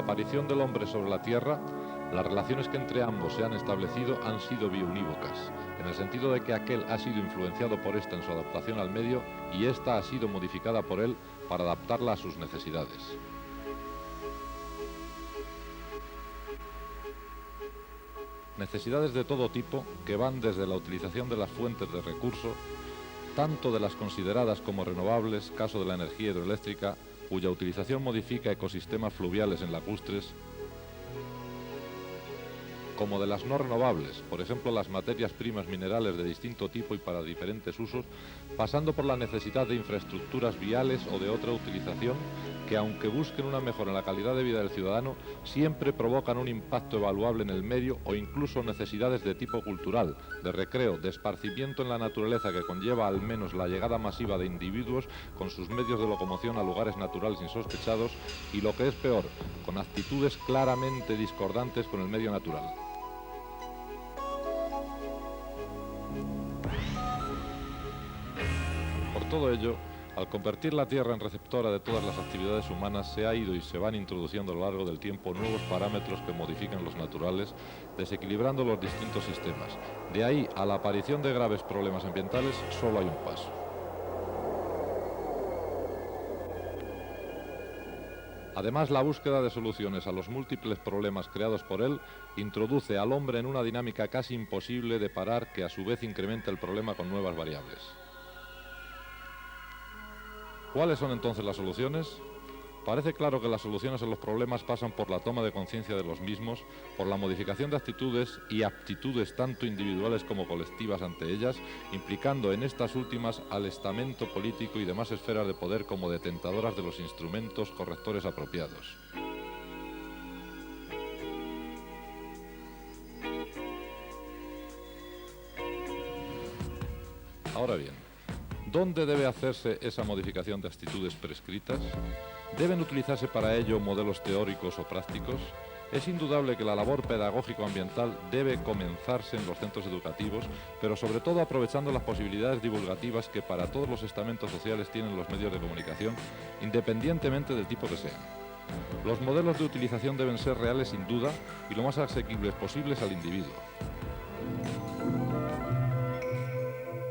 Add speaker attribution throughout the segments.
Speaker 1: aparición del hombre sobre la Tierra, las relaciones que entre ambos se han establecido han sido biunívocas, en el sentido de que aquel ha sido influenciado por ésta en su adaptación al medio y ésta ha sido modificada por él para adaptarla a sus necesidades. Necesidades de todo tipo que van desde la utilización de las fuentes de recursos, tanto de las consideradas como renovables, caso de la energía hidroeléctrica, cuya utilización modifica ecosistemas fluviales en lacustres, como de las no renovables, por ejemplo las materias primas minerales de distinto tipo y para diferentes usos, pasando por la necesidad de infraestructuras viales o de otra utilización que, aunque busquen una mejora en la calidad de vida del ciudadano, siempre provocan un impacto evaluable en el medio, o incluso necesidades de tipo cultural, de recreo, de esparcimiento en la naturaleza que conlleva al menos la llegada masiva de individuos con sus medios de locomoción a lugares naturales insospechados y, lo que es peor, con actitudes claramente discordantes con el medio natural. Por todo ello, al convertir la Tierra en receptora de todas las actividades humanas, se ha ido y se van introduciendo a lo largo del tiempo nuevos parámetros que modifican los naturales, desequilibrando los distintos sistemas. De ahí a la aparición de graves problemas ambientales, solo hay un paso. Además, la búsqueda de soluciones a los múltiples problemas creados por él introduce al hombre en una dinámica casi imposible de parar, que a su vez incrementa el problema con nuevas variables. ¿Cuáles son entonces las soluciones? Parece claro que las soluciones a los problemas pasan por la toma de conciencia de los mismos, por la modificación de actitudes y aptitudes tanto individuales como colectivas ante ellas, implicando en estas últimas al estamento político y demás esferas de poder como detentadoras de los instrumentos correctores apropiados. Ahora bien, ¿dónde debe hacerse esa modificación de actitudes prescritas? ¿Deben utilizarse para ello modelos teóricos o prácticos? Es indudable que la labor pedagógico-ambiental debe comenzarse en los centros educativos, pero sobre todo aprovechando las posibilidades divulgativas que para todos los estamentos sociales tienen los medios de comunicación, independientemente del tipo que sean. Los modelos de utilización deben ser reales sin duda y lo más asequibles posibles al individuo.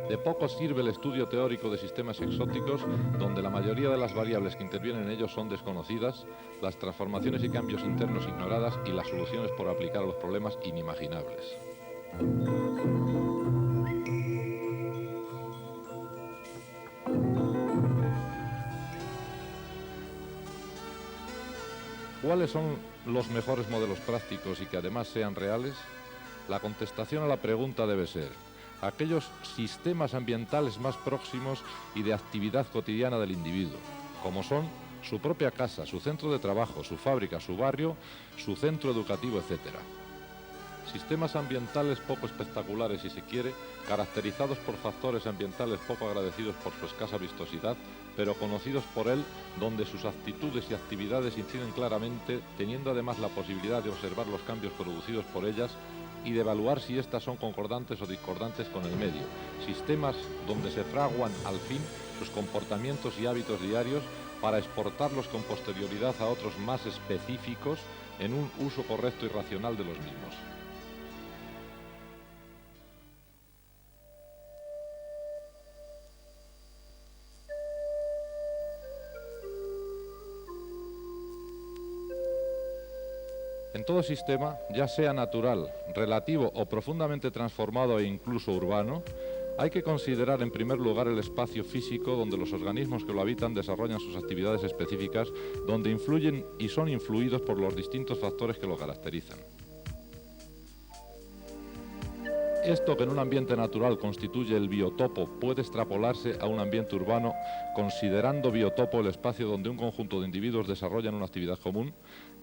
Speaker 1: De poco sirve el estudio teórico de sistemas exóticos, donde la mayoría de las variables que intervienen en ellos son desconocidas, las transformaciones y cambios internos ignoradas y las soluciones por aplicar a los problemas inimaginables. ¿Cuáles son los mejores modelos prácticos y que además sean reales? La contestación a la pregunta debe ser: aquellos sistemas ambientales más próximos y de actividad cotidiana del individuo, como son su propia casa, su centro de trabajo, su fábrica, su barrio, su centro educativo, etc. Sistemas ambientales poco espectaculares, si se quiere, caracterizados por factores ambientales poco agradecidos por su escasa vistosidad, pero conocidos por él, donde sus actitudes y actividades inciden claramente, teniendo además la posibilidad de observar los cambios producidos por ellas y de evaluar si éstas son concordantes o discordantes con el medio. Sistemas donde se fraguan al fin sus comportamientos y hábitos diarios para exportarlos con posterioridad a otros más específicos en un uso correcto y racional de los mismos. En todo sistema, ya sea natural, relativo o profundamente transformado e incluso urbano, hay que considerar en primer lugar el espacio físico donde los organismos que lo habitan desarrollan sus actividades específicas, donde influyen y son influidos por los distintos factores que lo caracterizan. Esto, que en un ambiente natural constituye el biotopo, puede extrapolarse a un ambiente urbano, considerando biotopo el espacio donde un conjunto de individuos desarrollan una actividad común,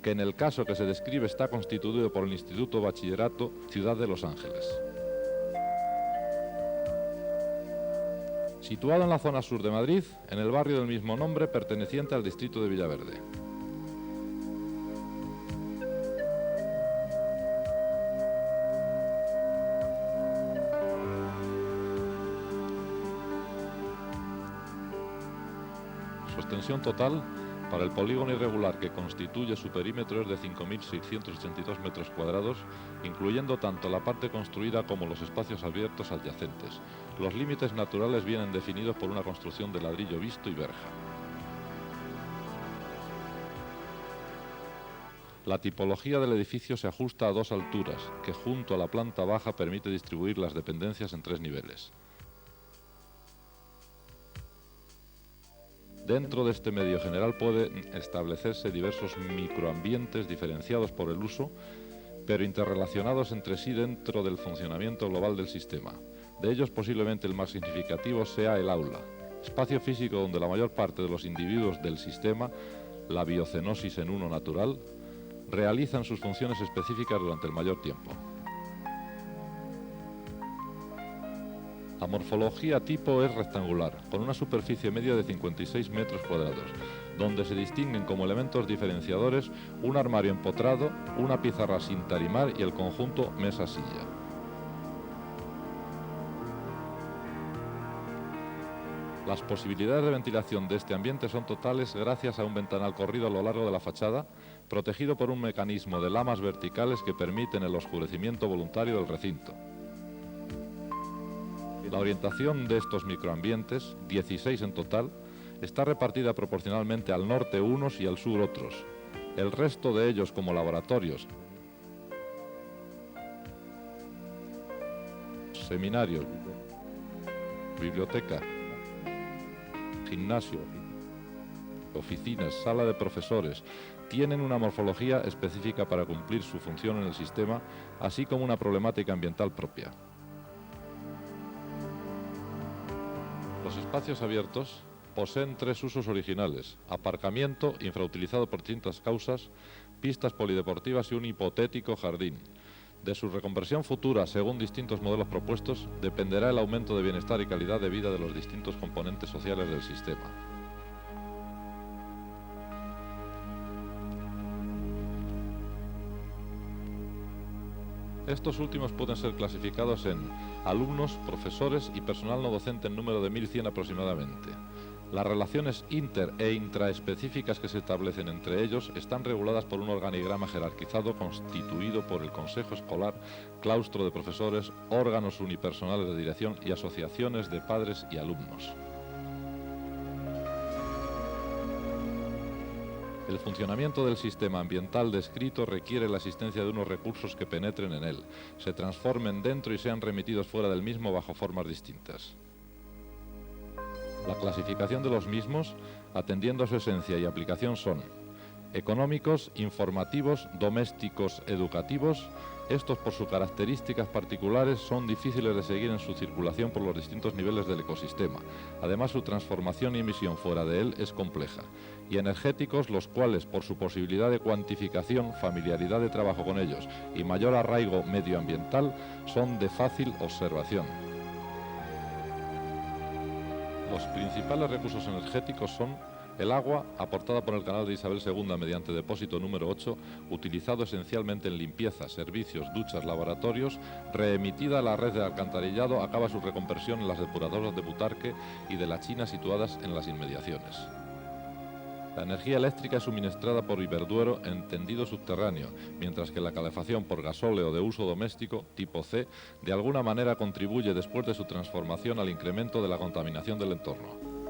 Speaker 1: que en el caso que se describe está constituido por el Instituto Bachillerato Ciudad de Los Ángeles. Situado en la zona sur de Madrid, en el barrio del mismo nombre, perteneciente al distrito de Villaverde. Su extensión total Para el polígono irregular que constituye su perímetro es de 5.682 metros cuadrados, incluyendo tanto la parte construida como los espacios abiertos adyacentes. Los límites naturales vienen definidos por una construcción de ladrillo visto y verja. La tipología del edificio se ajusta a dos alturas, que junto a la planta baja permite distribuir las dependencias en 3 niveles. Dentro de este medio general pueden establecerse diversos microambientes diferenciados por el uso, pero interrelacionados entre sí dentro del funcionamiento global del sistema. De ellos posiblemente el más significativo sea el aula, espacio físico donde la mayor parte de los individuos del sistema, la biocenosis en uno natural, realizan sus funciones específicas durante el mayor tiempo. La morfología tipo es rectangular, con una superficie media de 56 metros cuadrados, donde se distinguen como elementos diferenciadores un armario empotrado, una pizarra sin tarimar y el conjunto mesa-silla. Las posibilidades de ventilación de este ambiente son totales gracias a un ventanal corrido a lo largo de la fachada, protegido por un mecanismo de lamas verticales que permiten el oscurecimiento voluntario del recinto. La orientación de estos microambientes, 16 en total, está repartida proporcionalmente al norte unos y al sur otros. El resto de ellos como laboratorios, seminarios, biblioteca, gimnasio, oficinas, sala de profesores, tienen una morfología específica para cumplir su función en el sistema, así como una problemática ambiental propia. Los espacios abiertos poseen 3 usos originales: aparcamiento, infrautilizado por distintas causas, pistas polideportivas y un hipotético jardín. De su reconversión futura, según distintos modelos propuestos, dependerá el aumento de bienestar y calidad de vida de los distintos componentes sociales del sistema. Estos últimos pueden ser clasificados en alumnos, profesores y personal no docente en número de 1.100 aproximadamente. Las relaciones inter- e intraespecíficas que se establecen entre ellos están reguladas por un organigrama jerarquizado constituido por el Consejo Escolar, claustro de profesores, órganos unipersonales de dirección y asociaciones de padres y alumnos. El funcionamiento del sistema ambiental descrito requiere la existencia de unos recursos que penetren en él, se transformen dentro y sean remitidos fuera del mismo bajo formas distintas. La clasificación de los mismos, atendiendo a su esencia y aplicación, son económicos, informativos, domésticos, educativos. Estos, por sus características particulares, son difíciles de seguir en su circulación por los distintos niveles del ecosistema. Además, su transformación y emisión fuera de él es compleja. Y energéticos, los cuales, por su posibilidad de cuantificación, familiaridad de trabajo con ellos y mayor arraigo medioambiental, son de fácil observación. Los principales recursos energéticos son el agua, aportada por el canal de Isabel II mediante depósito número 8, utilizado esencialmente en limpieza, servicios, duchas, laboratorios, reemitida a la red de alcantarillado, acaba su reconversión en las depuradoras de Butarque y de la China situadas en las inmediaciones. La energía eléctrica es suministrada por Iberduero en tendido subterráneo, mientras que la calefacción por gasóleo de uso doméstico, tipo C, de alguna manera contribuye después de su transformación al incremento de la contaminación del entorno.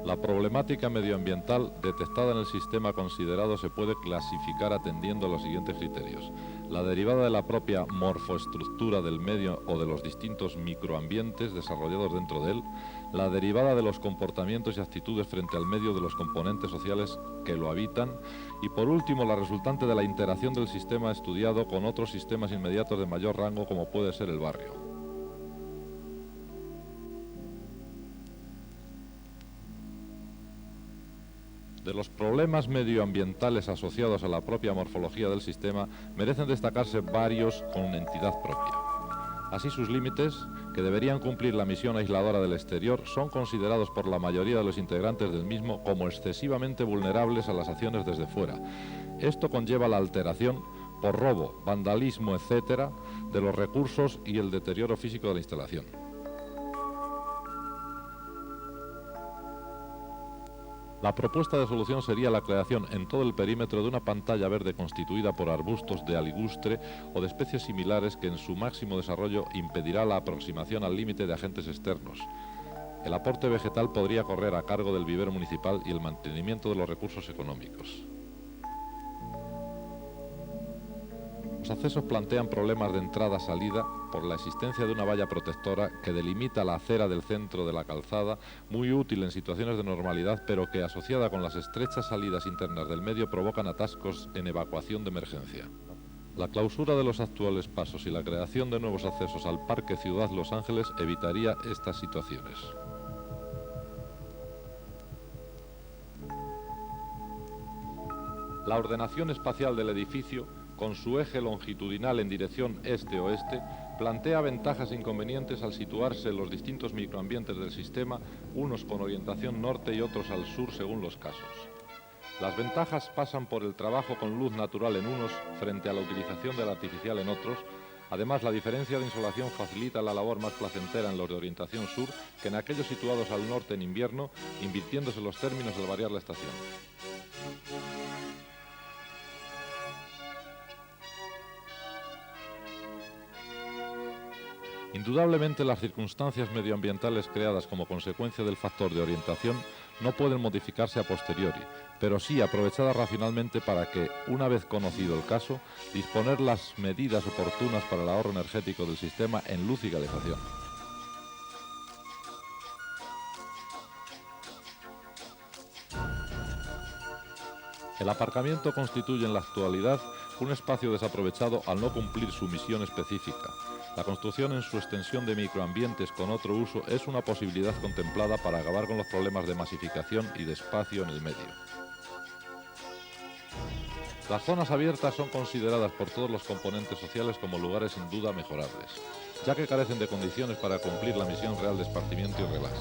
Speaker 1: La problemática medioambiental detectada en el sistema considerado se puede clasificar atendiendo a los siguientes criterios: la derivada de la propia morfoestructura del medio o de los distintos microambientes desarrollados dentro de él, la derivada de los comportamientos y actitudes frente al medio de los componentes sociales que lo habitan y, por último, la resultante de la interacción del sistema estudiado con otros sistemas inmediatos de mayor rango, como puede ser el barrio. De los problemas medioambientales asociados a la propia morfología del sistema, merecen destacarse varios con entidad propia. Así, sus límites, que deberían cumplir la misión aisladora del exterior, son considerados por la mayoría de los integrantes del mismo como excesivamente vulnerables a las acciones desde fuera. Esto conlleva la alteración, por robo, vandalismo, etcétera, de los recursos y el deterioro físico de la instalación. La propuesta de solución sería la creación en todo el perímetro de una pantalla verde constituida por arbustos de aligustre o de especies similares que en su máximo desarrollo impedirá la aproximación al límite de agentes externos. El aporte vegetal podría correr a cargo del vivero municipal y el mantenimiento de los recursos económicos. Los accesos plantean problemas de entrada-salida por la existencia de una valla protectora que delimita la acera del centro de la calzada, muy útil en situaciones de normalidad, pero que asociada con las estrechas salidas internas del medio provocan atascos en evacuación de emergencia. La clausura de los actuales pasos y la creación de nuevos accesos al Parque Ciudad Los Ángeles evitaría estas situaciones. La ordenación espacial del edificio, con su eje longitudinal en dirección este-oeste, plantea ventajas e inconvenientes al situarse los distintos microambientes del sistema, unos con orientación norte y otros al sur según los casos. Las ventajas pasan por el trabajo con luz natural en unos frente a la utilización del artificial en otros. Además, la diferencia de insolación facilita la labor más placentera en los de orientación sur que en aquellos situados al norte en invierno, invirtiéndose los términos al variar la estación. Indudablemente, las circunstancias medioambientales creadas como consecuencia del factor de orientación no pueden modificarse a posteriori, pero sí aprovechadas racionalmente para que, una vez conocido el caso, disponer las medidas oportunas para el ahorro energético del sistema en luz y calefacción. El aparcamiento constituye en la actualidad un espacio desaprovechado al no cumplir su misión específica. La construcción en su extensión de microambientes con otro uso es una posibilidad contemplada para acabar con los problemas de masificación y de espacio en el medio. Las zonas abiertas son consideradas por todos los componentes sociales como lugares sin duda mejorables, ya que carecen de condiciones para cumplir la misión real de esparcimiento y relax.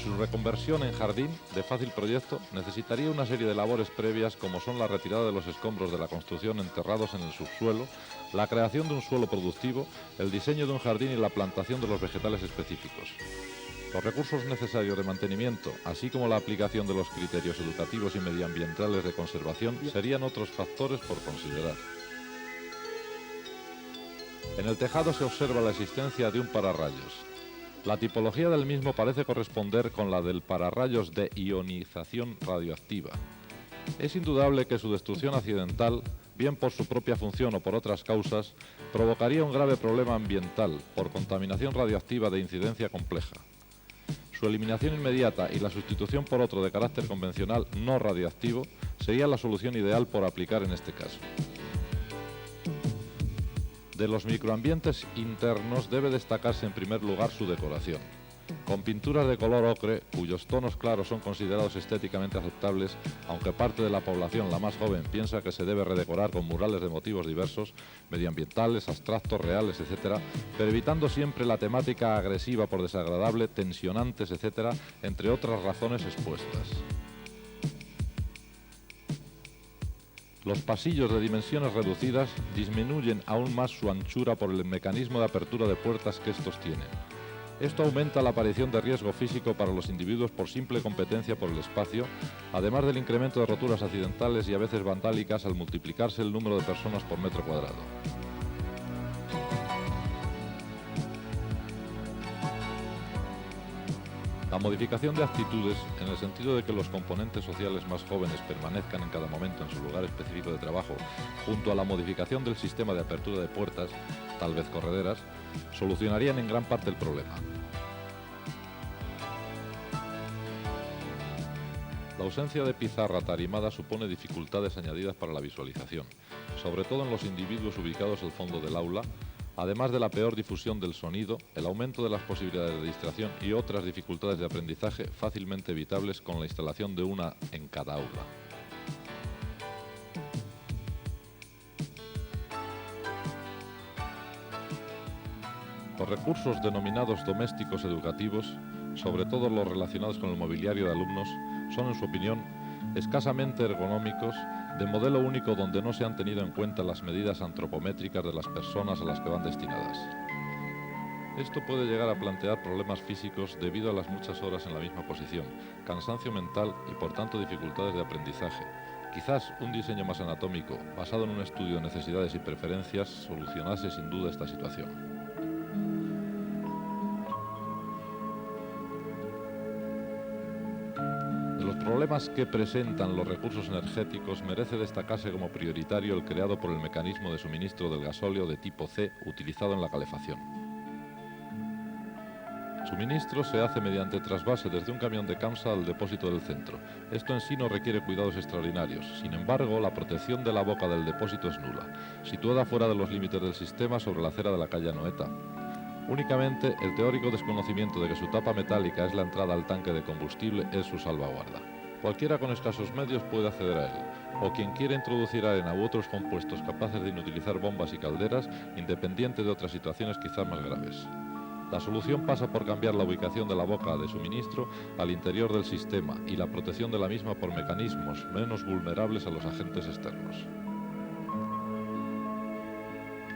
Speaker 1: Su reconversión en jardín, de fácil proyecto, necesitaría una serie de labores previas como son la retirada de los escombros de la construcción enterrados en el subsuelo, la creación de un suelo productivo, el diseño de un jardín y la plantación de los vegetales específicos. Los recursos necesarios de mantenimiento, así como la aplicación de los criterios educativos y medioambientales de conservación, serían otros factores por considerar. En el tejado se observa la existencia de un pararrayos. La tipología del mismo parece corresponder con la del pararrayos de ionización radioactiva. Es indudable que su destrucción accidental, bien por su propia función o por otras causas, provocaría un grave problema ambiental por contaminación radioactiva de incidencia compleja. Su eliminación inmediata y la sustitución por otro de carácter convencional no radioactivo sería la solución ideal por aplicar en este caso. De los microambientes internos debe destacarse en primer lugar su decoración. Con pinturas de color ocre, cuyos tonos claros son considerados estéticamente aceptables, aunque parte de la población, la más joven, piensa que se debe redecorar con murales de motivos diversos, medioambientales, abstractos, reales, etc., pero evitando siempre la temática agresiva por desagradable, tensionantes, etc., entre otras razones expuestas. Los pasillos de dimensiones reducidas disminuyen aún más su anchura por el mecanismo de apertura de puertas que estos tienen. Esto aumenta la aparición de riesgo físico para los individuos por simple competencia por el espacio, además del incremento de roturas accidentales y a veces vandálicas al multiplicarse el número de personas por metro cuadrado. La modificación de actitudes, en el sentido de que los componentes sociales más jóvenes permanezcan en cada momento en su lugar específico de trabajo, junto a la modificación del sistema de apertura de puertas, tal vez correderas, solucionarían en gran parte el problema. La ausencia de pizarra tarimada supone dificultades añadidas para la visualización, sobre todo en los individuos ubicados al fondo del aula, además de la peor difusión del sonido, el aumento de las posibilidades de distracción y otras dificultades de aprendizaje fácilmente evitables con la instalación de una en cada aula. Los recursos denominados domésticos educativos, sobre todo los relacionados con el mobiliario de alumnos, son, en su opinión, escasamente ergonómicos, de modelo único donde no se han tenido en cuenta las medidas antropométricas de las personas a las que van destinadas. Esto puede llegar a plantear problemas físicos debido a las muchas horas en la misma posición, cansancio mental y por tanto dificultades de aprendizaje. Quizás un diseño más anatómico, basado en un estudio de necesidades y preferencias, solucionase sin duda esta situación. De los problemas que presentan los recursos energéticos merece destacarse como prioritario el creado por el mecanismo de suministro del gasóleo de tipo C utilizado en la calefacción. Suministro se hace mediante trasvase desde un camión de Camsa al depósito del centro. Esto en sí no requiere cuidados extraordinarios. Sin embargo, la protección de la boca del depósito es nula, situada fuera de los límites del sistema sobre la acera de la calle Anoeta. Únicamente el teórico desconocimiento de que su tapa metálica es la entrada al tanque de combustible es su salvaguarda. Cualquiera con escasos medios puede acceder a él, o quien quiera introducir arena u otros compuestos capaces de inutilizar bombas y calderas, independiente de otras situaciones quizás más graves. La solución pasa por cambiar la ubicación de la boca de suministro al interior del sistema y la protección de la misma por mecanismos menos vulnerables a los agentes externos.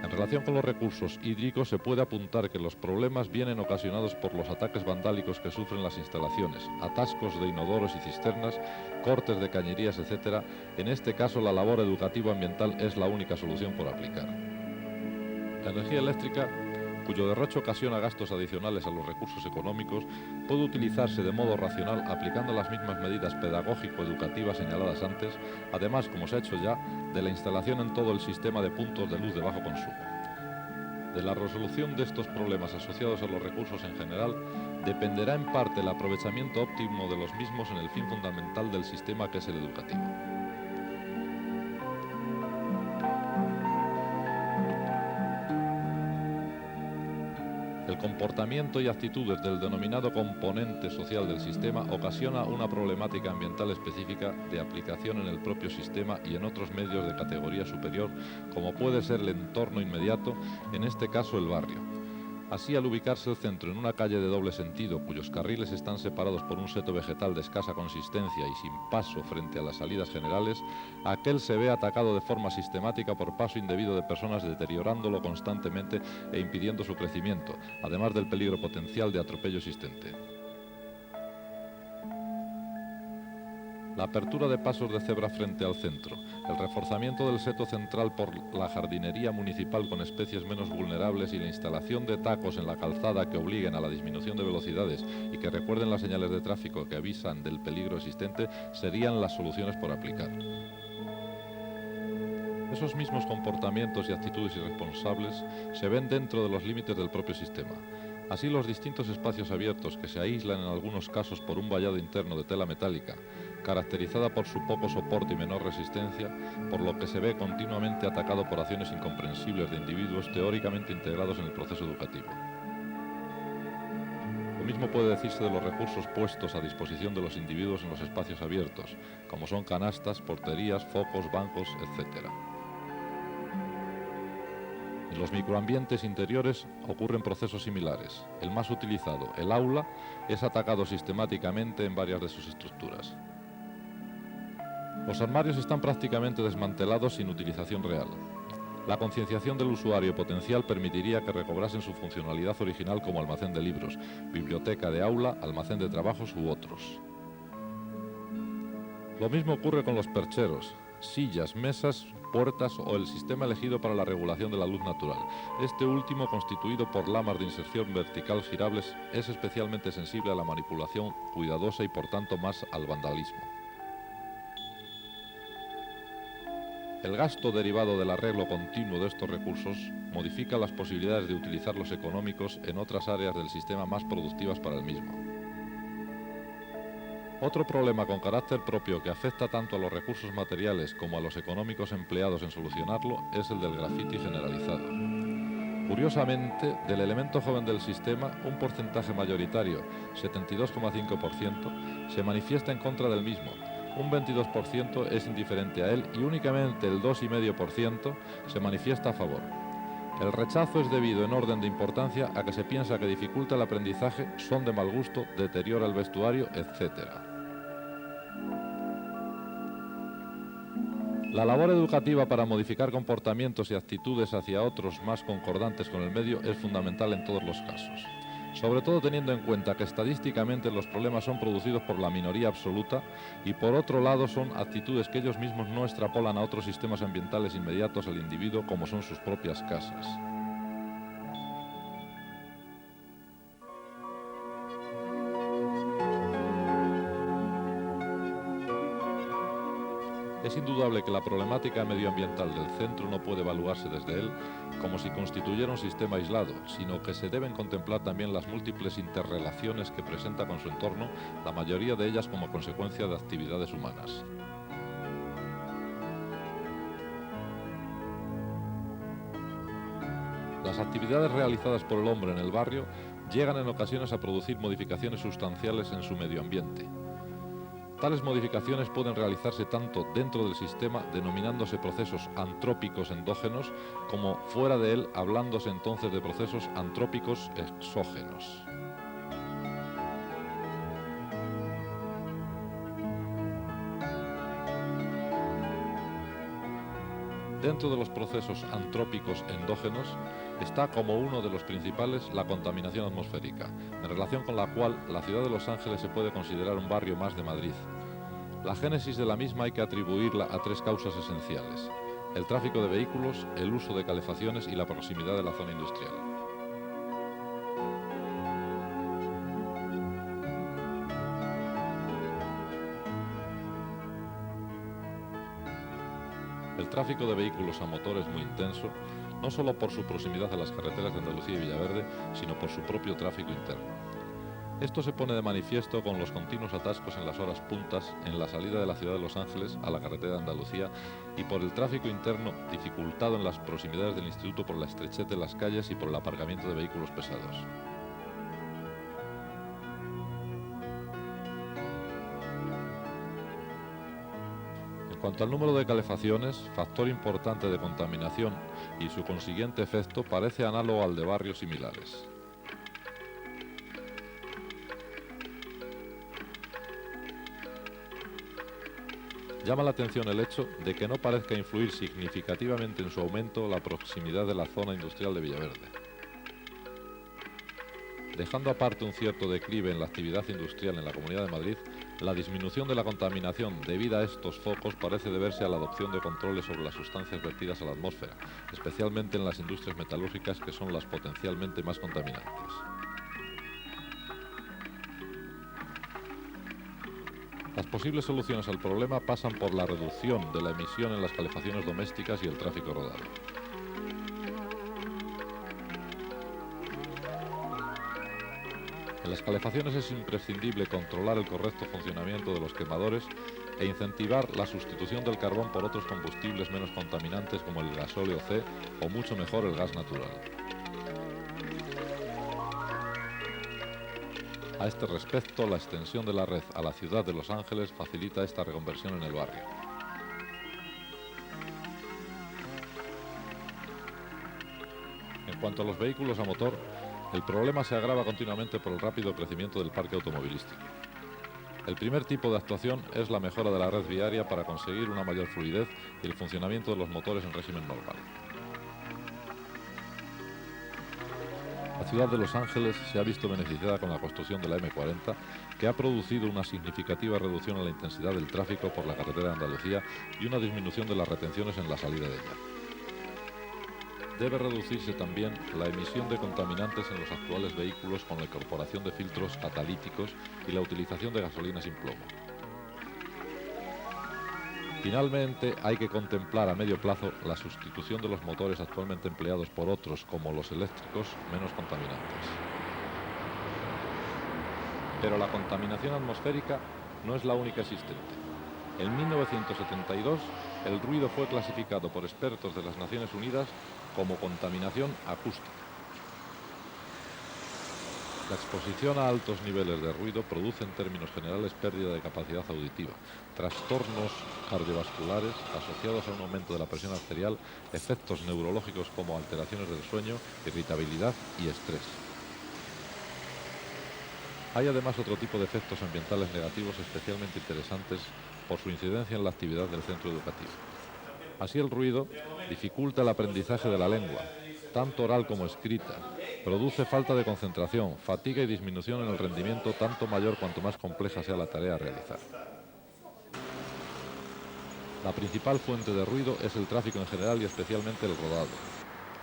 Speaker 1: En relación con los recursos hídricos, se puede apuntar que los problemas vienen ocasionados por los ataques vandálicos que sufren las instalaciones, atascos de inodoros y cisternas, cortes de cañerías, etc. En este caso, la labor educativa ambiental es la única solución por aplicar. La energía eléctrica, cuyo derroche ocasiona gastos adicionales a los recursos económicos, puede utilizarse de modo racional aplicando las mismas medidas pedagógico-educativas señaladas antes, además, como se ha hecho ya, de la instalación en todo el sistema de puntos de luz de bajo consumo. De la resolución de estos problemas asociados a los recursos en general dependerá en parte el aprovechamiento óptimo de los mismos en el fin fundamental del sistema, que es el educativo. El comportamiento y actitudes del denominado componente social del sistema ocasiona una problemática ambiental específica de aplicación en el propio sistema y en otros medios de categoría superior, como puede ser el entorno inmediato, en este caso el barrio. Así, al ubicarse el centro en una calle de doble sentido, cuyos carriles están separados por un seto vegetal de escasa consistencia y sin paso frente a las salidas generales, aquel se ve atacado de forma sistemática por paso indebido de personas, deteriorándolo constantemente e impidiendo su crecimiento, además del peligro potencial de atropello existente. La apertura de pasos de cebra frente al centro, el reforzamiento del seto central por la jardinería municipal con especies menos vulnerables y la instalación de tacos en la calzada que obliguen a la disminución de velocidades y que recuerden las señales de tráfico que avisan del peligro existente serían las soluciones por aplicar. Esos mismos comportamientos y actitudes irresponsables se ven dentro de los límites del propio sistema. Así, los distintos espacios abiertos que se aíslan en algunos casos por un vallado interno de tela metálica, caracterizada por su poco soporte y menor resistencia, por lo que se ve continuamente atacado por acciones incomprensibles de individuos teóricamente integrados en el proceso educativo. Lo mismo puede decirse de los recursos puestos a disposición de los individuos en los espacios abiertos, como son canastas, porterías, focos, bancos, etc. En los microambientes interiores ocurren procesos similares. El más utilizado, el aula, es atacado sistemáticamente en varias de sus estructuras. Los armarios están prácticamente desmantelados sin utilización real. La concienciación del usuario potencial permitiría que recobrasen su funcionalidad original como almacén de libros, biblioteca de aula, almacén de trabajos u otros. Lo mismo ocurre con los percheros, sillas, mesas, puertas o el sistema elegido para la regulación de la luz natural. Este último, constituido por lamas de inserción vertical girables, es especialmente sensible a la manipulación cuidadosa y por tanto más al vandalismo. El gasto derivado del arreglo continuo de estos recursos modifica las posibilidades de utilizarlos económicos en otras áreas del sistema más productivas para el mismo. Otro problema con carácter propio que afecta tanto a los recursos materiales como a los económicos empleados en solucionarlo es el del grafiti generalizado. Curiosamente, del elemento joven del sistema, un porcentaje mayoritario, 72,5%, se manifiesta en contra del mismo. Un 22% es indiferente a él y únicamente el 2,5% se manifiesta a favor. El rechazo es debido en orden de importancia a que se piensa que dificulta el aprendizaje, son de mal gusto, deteriora el vestuario, etc. La labor educativa para modificar comportamientos y actitudes hacia otros más concordantes con el medio es fundamental en todos los casos, sobre todo teniendo en cuenta que estadísticamente los problemas son producidos por la minoría absoluta y por otro lado son actitudes que ellos mismos no extrapolan a otros sistemas ambientales inmediatos al individuo como son sus propias casas. Es indudable que la problemática medioambiental del centro no puede evaluarse desde él como si constituyera un sistema aislado, sino que se deben contemplar también las múltiples interrelaciones que presenta con su entorno, la mayoría de ellas como consecuencia de actividades humanas. Las actividades realizadas por el hombre en el barrio llegan en ocasiones a producir modificaciones sustanciales en su medio ambiente. Tales modificaciones pueden realizarse tanto dentro del sistema, denominándose procesos antrópicos endógenos, como fuera de él, hablándose entonces de procesos antrópicos exógenos. Dentro de los procesos antrópicos endógenos está como uno de los principales la contaminación atmosférica, en relación con la cual la ciudad de Los Ángeles se puede considerar un barrio más de Madrid. La génesis de la misma hay que atribuirla a tres causas esenciales: el tráfico de vehículos, el uso de calefacciones y la proximidad de la zona industrial. El tráfico de vehículos a motor es muy intenso, no solo por su proximidad a las carreteras de Andalucía y Villaverde, sino por su propio tráfico interno. Esto se pone de manifiesto con los continuos atascos en las horas puntas en la salida de la ciudad de Los Ángeles a la carretera de Andalucía y por el tráfico interno dificultado en las proximidades del instituto por la estrechez de las calles y por el aparcamiento de vehículos pesados. En cuanto al número de calefacciones, factor importante de contaminación y su consiguiente efecto parece análogo al de barrios similares. Llama la atención el hecho de que no parezca influir significativamente en su aumento la proximidad de la zona industrial de Villaverde. Dejando aparte un cierto declive en la actividad industrial en la Comunidad de Madrid, la disminución de la contaminación debida a estos focos parece deberse a la adopción de controles sobre las sustancias vertidas a la atmósfera, especialmente en las industrias metalúrgicas, que son las potencialmente más contaminantes. Las posibles soluciones al problema pasan por la reducción de la emisión en las calefacciones domésticas y el tráfico rodado. En las calefacciones es imprescindible controlar el correcto funcionamiento de los quemadores e incentivar la sustitución del carbón por otros combustibles menos contaminantes como el gasóleo C o mucho mejor el gas natural. A este respecto, la extensión de la red a la ciudad de Los Ángeles facilita esta reconversión en el barrio. En cuanto a los vehículos a motor, el problema se agrava continuamente por el rápido crecimiento del parque automovilístico. El primer tipo de actuación es la mejora de la red viaria para conseguir una mayor fluidez y el funcionamiento de los motores en régimen normal. La ciudad de Los Ángeles se ha visto beneficiada con la construcción de la M40, que ha producido una significativa reducción en la intensidad del tráfico por la carretera de Andalucía y una disminución de las retenciones en la salida de ella. Debe reducirse también la emisión de contaminantes en los actuales vehículos con la incorporación de filtros catalíticos y la utilización de gasolina sin plomo. Finalmente, hay que contemplar a medio plazo la sustitución de los motores actualmente empleados por otros, como los eléctricos, menos contaminantes. Pero la contaminación atmosférica no es la única existente. En 1972, el ruido fue clasificado por expertos de las Naciones Unidas como contaminación acústica. La exposición a altos niveles de ruido produce en términos generales pérdida de capacidad auditiva, trastornos cardiovasculares asociados a un aumento de la presión arterial, efectos neurológicos como alteraciones del sueño, irritabilidad y estrés. Hay además otro tipo de efectos ambientales negativos especialmente interesantes por su incidencia en la actividad del centro educativo. Así el ruido dificulta el aprendizaje de la lengua, tanto oral como escrita, produce falta de concentración, fatiga y disminución en el rendimiento tanto mayor cuanto más compleja sea la tarea a realizar. La principal fuente de ruido es el tráfico en general y especialmente el rodado.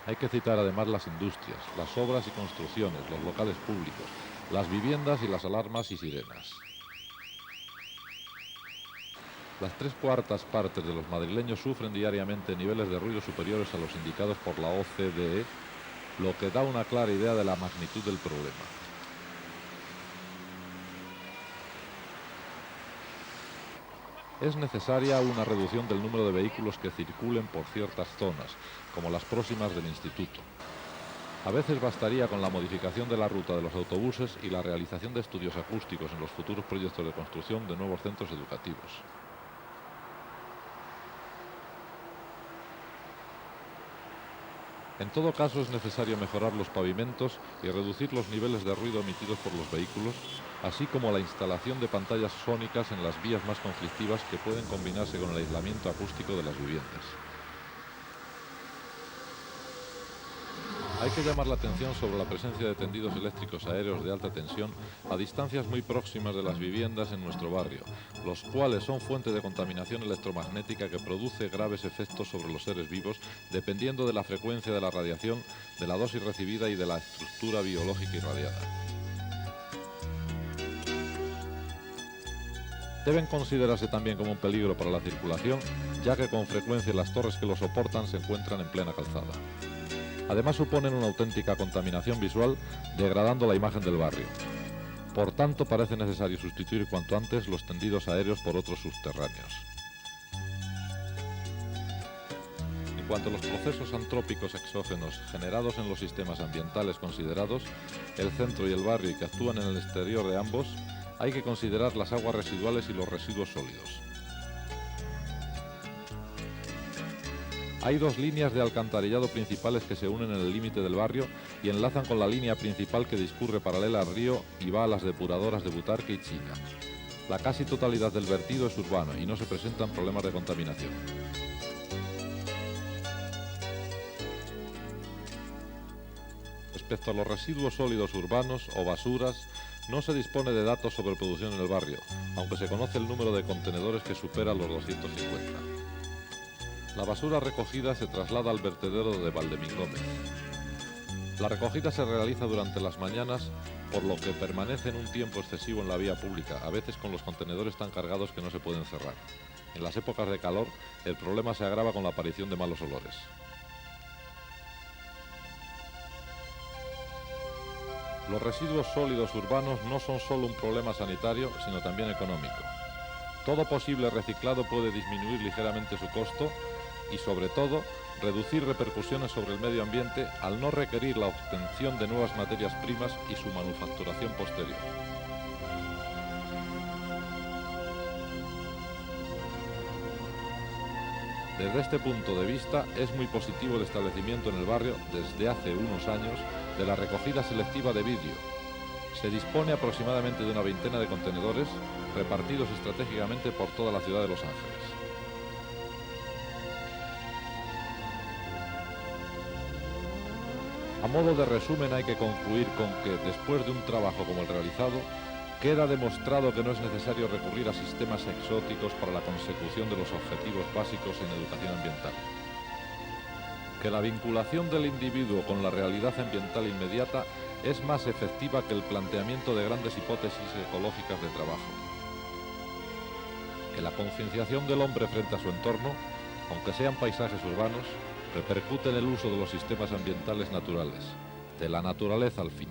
Speaker 1: Hay que citar además las industrias, las obras y construcciones, los locales públicos, las viviendas y las alarmas y sirenas. Las 3/4 partes de los madrileños sufren diariamente niveles de ruido superiores a los indicados por la OCDE, lo que da una clara idea de la magnitud del problema. Es necesaria una reducción del número de vehículos que circulen por ciertas zonas, como las próximas del instituto. A veces bastaría con la modificación de la ruta de los autobuses y la realización de estudios acústicos en los futuros proyectos de construcción de nuevos centros educativos. En todo caso es necesario mejorar los pavimentos y reducir los niveles de ruido emitidos por los vehículos, así como la instalación de pantallas sónicas en las vías más conflictivas que pueden combinarse con el aislamiento acústico de las viviendas. Hay que llamar la atención sobre la presencia de tendidos eléctricos aéreos de alta tensión a distancias muy próximas de las viviendas en nuestro barrio, los cuales son fuente de contaminación electromagnética que produce graves efectos sobre los seres vivos dependiendo de la frecuencia de la radiación, de la dosis recibida y de la estructura biológica irradiada. Deben considerarse también como un peligro para la circulación, ya que con frecuencia las torres que lo soportan se encuentran en plena calzada. Además suponen una auténtica contaminación visual, degradando la imagen del barrio. Por tanto, parece necesario sustituir cuanto antes los tendidos aéreos por otros subterráneos. En cuanto a los procesos antrópicos exógenos generados en los sistemas ambientales considerados, el centro y el barrio, y que actúan en el exterior de ambos, hay que considerar las aguas residuales y los residuos sólidos. Hay dos líneas de alcantarillado principales que se unen en el límite del barrio y enlazan con la línea principal que discurre paralela al río y va a las depuradoras de Butarque y China. La casi totalidad del vertido es urbano y no se presentan problemas de contaminación. Respecto a los residuos sólidos urbanos o basuras, no se dispone de datos sobre producción en el barrio, aunque se conoce el número de contenedores que supera los 250. La basura recogida se traslada al vertedero de Valdemín Gómez. La recogida se realiza durante las mañanas, por lo que permanecen un tiempo excesivo en la vía pública, a veces con los contenedores tan cargados que no se pueden cerrar. En las épocas de calor, el problema se agrava con la aparición de malos olores. Los residuos sólidos urbanos no son solo un problema sanitario, sino también económico. Todo posible reciclado puede disminuir ligeramente su costo y, sobre todo, reducir repercusiones sobre el medio ambiente al no requerir la obtención de nuevas materias primas y su manufacturación posterior. Desde este punto de vista, es muy positivo el establecimiento en el barrio, desde hace unos años, de la recogida selectiva de vidrio. Se dispone aproximadamente de una veintena de contenedores repartidos estratégicamente por toda la ciudad de Los Ángeles. A modo de resumen, hay que concluir con que, después de un trabajo como el realizado, queda demostrado que no es necesario recurrir a sistemas exóticos para la consecución de los objetivos básicos en educación ambiental. Que la vinculación del individuo con la realidad ambiental inmediata es más efectiva que el planteamiento de grandes hipótesis ecológicas de trabajo. Que la concienciación del hombre frente a su entorno, aunque sean paisajes urbanos, repercute en el uso de los sistemas ambientales naturales, de la naturaleza al fin.